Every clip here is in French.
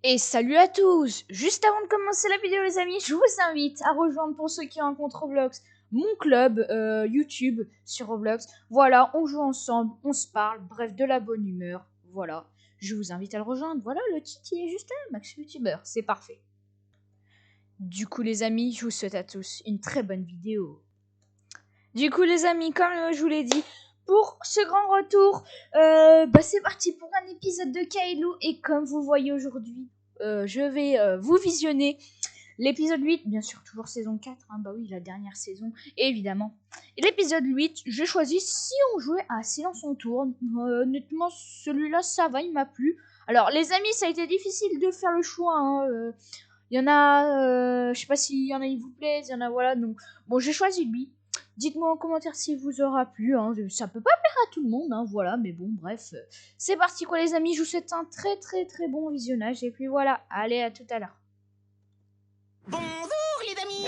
Et salut à tous! Juste avant de commencer la vidéo les amis, je vous invite à rejoindre pour ceux qui ont un compte Roblox, mon club YouTube sur Roblox. Voilà, on joue ensemble, on se parle, bref, de la bonne humeur. Voilà, je vous invite à le rejoindre. Voilà, le titre il est juste là, Max YouTuber, c'est parfait. Du coup les amis, je vous souhaite à tous une très bonne vidéo. Du coup les amis, comme je vous l'ai dit, pour ce grand retour, c'est parti pour un épisode de Kailou. Et comme vous voyez aujourd'hui, je vais vous visionner l'épisode 8, bien sûr toujours saison 4, hein, bah oui la dernière saison évidemment. Et l'épisode 8, je choisis si on jouait à Silence on tourne. Honnêtement celui-là ça va, il m'a plu. Alors les amis, ça a été difficile de faire le choix, hein, il y en a, je sais pas s'il y en a qui vous plaisent, il y en a voilà, donc bon j'ai choisi lui. Dites-moi en commentaire s'il vous aura plu, hein. Ça peut pas plaire à tout le monde, hein, voilà, mais bon, bref. C'est parti quoi les amis, je vous souhaite un très très très bon visionnage, et puis voilà, allez à tout à l'heure. Bonjour les amis.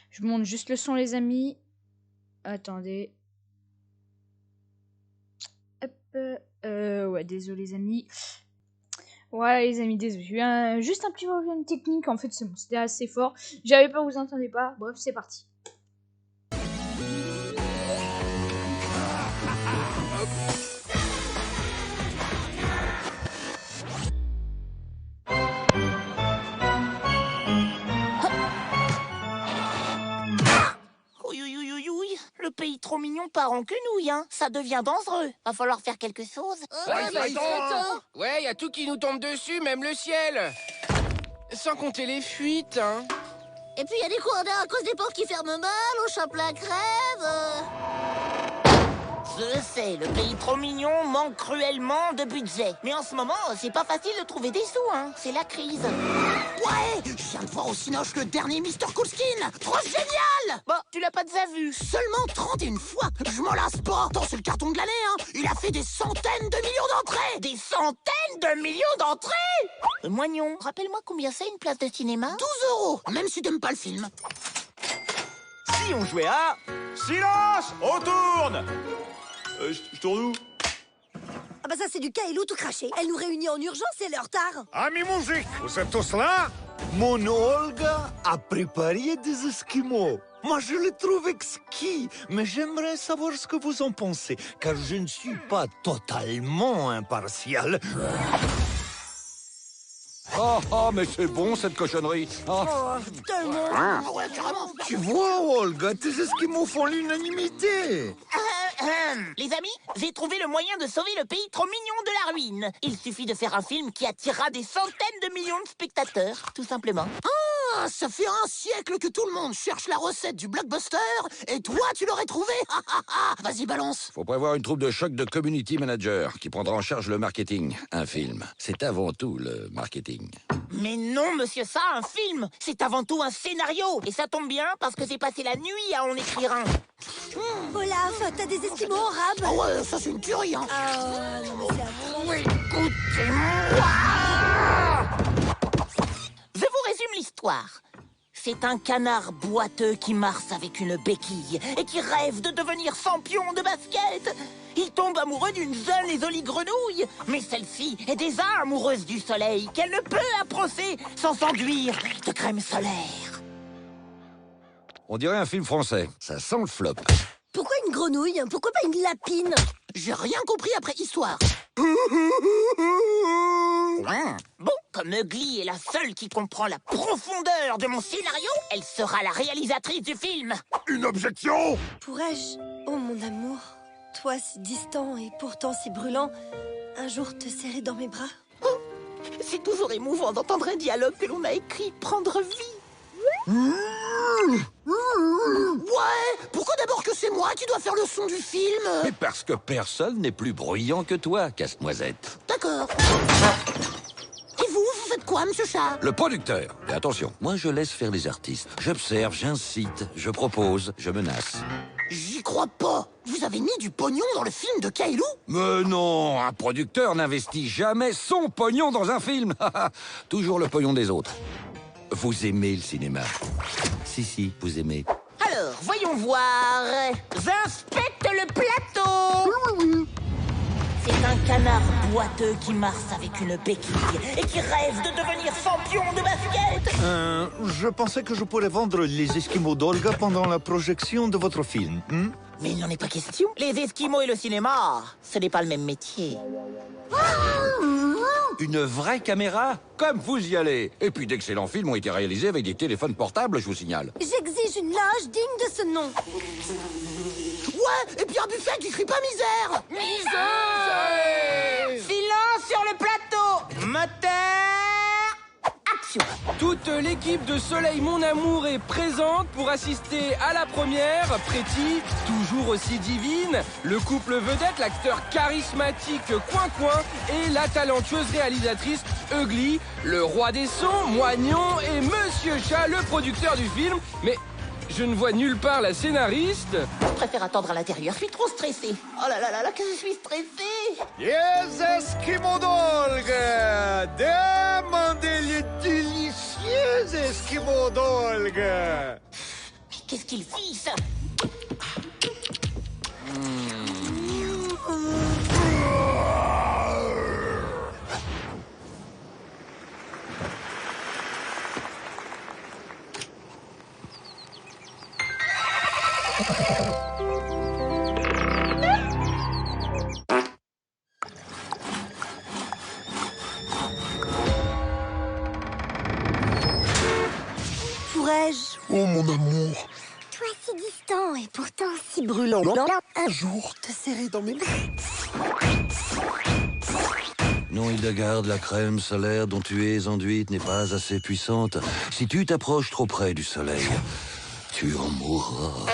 Je vous montre juste le son les amis. Attendez. Hop. Ouais, désolé les amis. Voilà les amis, désolé. J'ai eu juste un petit problème technique, en fait c'est bon, c'était assez fort. J'avais peur, vous entendez pas. Bref, c'est parti. Le pays trop mignon part en quenouille, hein. Ça devient dangereux. Va falloir faire quelque chose. Ouais, y a tout qui nous tombe dessus, même le ciel. Sans compter les fuites, hein. Et puis il y a des cours d'air à cause des portes qui ferment mal, au Champlain crève. Je sais, le pays trop mignon manque cruellement de budget. Mais en ce moment, c'est pas facile de trouver des sous, hein. C'est la crise. Ouais, je viens de voir au Cinoche le dernier Mr. Coolskin. Trop génial! Bon, tu l'as pas déjà vu. Seulement 31 fois. Je m'en lasse pas. Tant c'est le carton de l'année, hein. Il a fait des centaines de millions d'entrées. Des centaines de millions d'entrées. Moignon, rappelle-moi combien c'est une place de cinéma? 12 €, même si t'aimes pas le film. Si on jouait à... Silence! On tourne! Je tourne où? Ah bah ça c'est du Kailou tout craché. Elle nous réunit en urgence et l'heure tard. Amis musique, vous êtes tous là? Mon Olga a préparé des esquimaux. Moi, je les trouve exquis, mais j'aimerais savoir ce que vous en pensez, car je ne suis pas totalement impartial. Oh, mais c'est bon, cette cochonnerie. Oh. Ouais, carrément. Tu vois, Olga, tes esquimaux font l'unanimité. Les amis, j'ai trouvé le moyen de sauver le pays trop mignon de la ruine. Il suffit de faire un film qui attirera des centaines de millions de spectateurs, tout simplement. Ah, ça fait un siècle que tout le monde cherche la recette du blockbuster, et toi, tu l'aurais trouvé. Vas-y, balance. Faut prévoir une troupe de choc de community manager qui prendra en charge le marketing. Un film, c'est avant tout le marketing. Mais non, monsieur, ça, un film, c'est avant tout un scénario. Et ça tombe bien, parce que j'ai passé la nuit à en écrire un. Olaf, t'as des esquimaux en rab? Ah ouais, ça c'est une tuerie, hein. Ah non mais c'est affreux. Écoutez-moi. Je vous résume l'histoire. C'est un canard boiteux qui marche avec une béquille et qui rêve de devenir champion de basket. Il tombe amoureux d'une jeune et jolie grenouille, mais celle-ci est déjà amoureuse du soleil qu'elle ne peut approcher sans s'enduire de crème solaire. On dirait un film français. Ça sent le flop. Pourquoi une grenouille? Pourquoi pas une lapine? J'ai rien compris après histoire. Bon, comme Ugly est la seule qui comprend la profondeur de mon scénario, elle sera la réalisatrice du film. Une objection? Pourrais-je, oh mon amour, toi si distant et pourtant si brûlant, un jour te serrer dans mes bras? Oh, c'est toujours émouvant d'entendre un dialogue que l'on a écrit prendre vie. Ouais, pourquoi d'abord que c'est moi qui dois faire le son du film? Mais parce que personne n'est plus bruyant que toi, casse-noisette. D'accord. Et vous faites quoi? quoi, monsieur Chat? Le producteur. Et attention, moi je laisse faire les artistes. J'observe, j'incite, je propose, je menace. J'y crois pas. Vous avez mis du pognon dans le film de Kailou? Mais non, un producteur n'investit jamais son pognon dans un film. Toujours le pognon des autres. Vous aimez le cinéma? Si, vous aimez. Alors, voyons voir. J'inspecte le plateau. C'est un canard boiteux qui marche avec une béquille et qui rêve de devenir champion de basket. Je pensais que je pourrais vendre les Esquimaux d'Olga pendant la projection de votre film. Mais il n'en est pas question. Les Esquimaux et le cinéma, ce n'est pas le même métier. Une vraie caméra? Comme vous y allez. Et puis d'excellents films ont été réalisés avec des téléphones portables, je vous signale. J'exige une loge digne de ce nom. Ouais, et puis un buffet qui crie pas misère. Silence sur le plateau. Moteur. Action. Toute l'équipe de Soleil Mon Amour est présente pour assister à la première. Pretty, toujours aussi divine, le couple vedette, l'acteur charismatique Coin et la talentueuse réalisatrice Ugly, le roi des sons, Moignon et Monsieur Chat, le producteur du film. Mais je ne vois nulle part la scénariste. Je préfère attendre à l'intérieur, je suis trop stressée. Oh là là là là, que je suis stressée. Les Esquimaux d'Olga! Demandez les délicieux Esquimaux d'Olga! Mais qu'est-ce qu'il fit, ça? Pourrais-je, Oh, mon amour. toi si distant et pourtant si brûlant, Un jour, te serrer dans mes bras? Non, Hildegarde, la crème solaire dont tu es enduite n'est pas assez puissante. Si tu t'approches trop près du soleil, tu en mourras.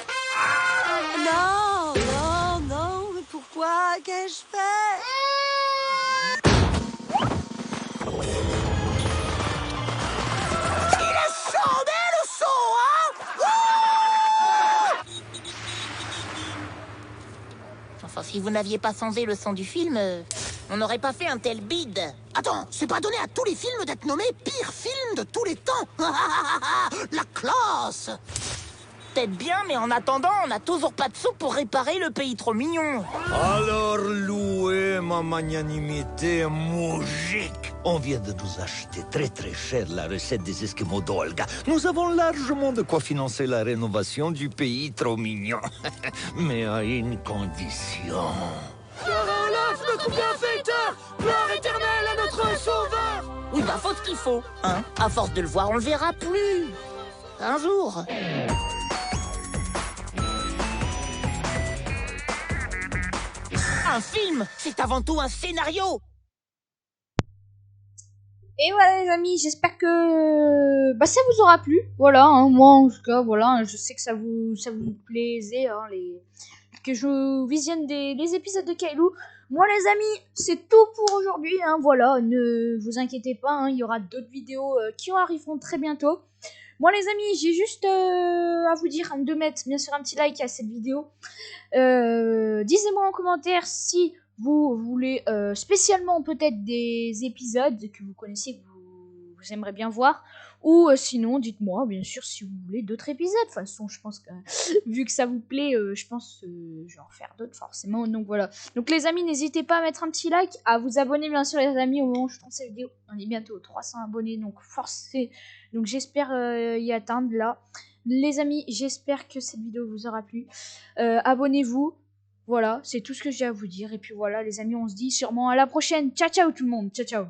Non, non, non, mais pourquoi? Qu'ai-je fait? Enfin, si vous n'aviez pas changé le son du film, on n'aurait pas fait un tel bide. Attends, c'est pas donné à tous les films d'être nommé pire film de tous les temps. La classe. Peut-être bien, mais en attendant, on n'a toujours pas de sous pour réparer le pays trop mignon. Alors, louez ma magnanimité, moujik. On vient de nous acheter très cher la recette des Esquimaux d'Olga. Nous avons largement de quoi financer la rénovation du pays trop mignon. Mais à une condition. Olaf, notre bienfaiteur, gloire éternelle à notre sauveur. Oui, bah faut ce qu'il faut, hein. À force de le voir, on le verra plus. Un jour. Un film, c'est avant tout un scénario. Et voilà les amis, j'espère que ça vous aura plu. Voilà, hein, moi en tout cas, voilà, hein, je sais que ça vous plaisait, hein, que je visionne les épisodes de Kailou. Moi les amis, c'est tout pour aujourd'hui, hein, voilà, ne vous inquiétez pas, hein, il y aura d'autres vidéos qui arriveront très bientôt. Moi les amis, j'ai juste à vous dire de mettre bien sûr un petit like à cette vidéo. Dites-moi en commentaire si vous voulez spécialement peut-être des épisodes que vous connaissez, que vous aimeriez bien voir. Ou sinon, dites-moi bien sûr si vous voulez d'autres épisodes. De toute façon, je pense que vu que ça vous plaît, je pense je vais en faire d'autres forcément. Donc voilà. Donc les amis, n'hésitez pas à mettre un petit like, à vous abonner bien sûr les amis au moment où je tourne cette vidéo. On est bientôt aux 300 abonnés, donc forcez. Donc j'espère y atteindre là. Les amis, j'espère que cette vidéo vous aura plu. Abonnez-vous. Voilà, c'est tout ce que j'ai à vous dire. Et puis voilà les amis, on se dit sûrement à la prochaine. Ciao ciao tout le monde. Ciao ciao.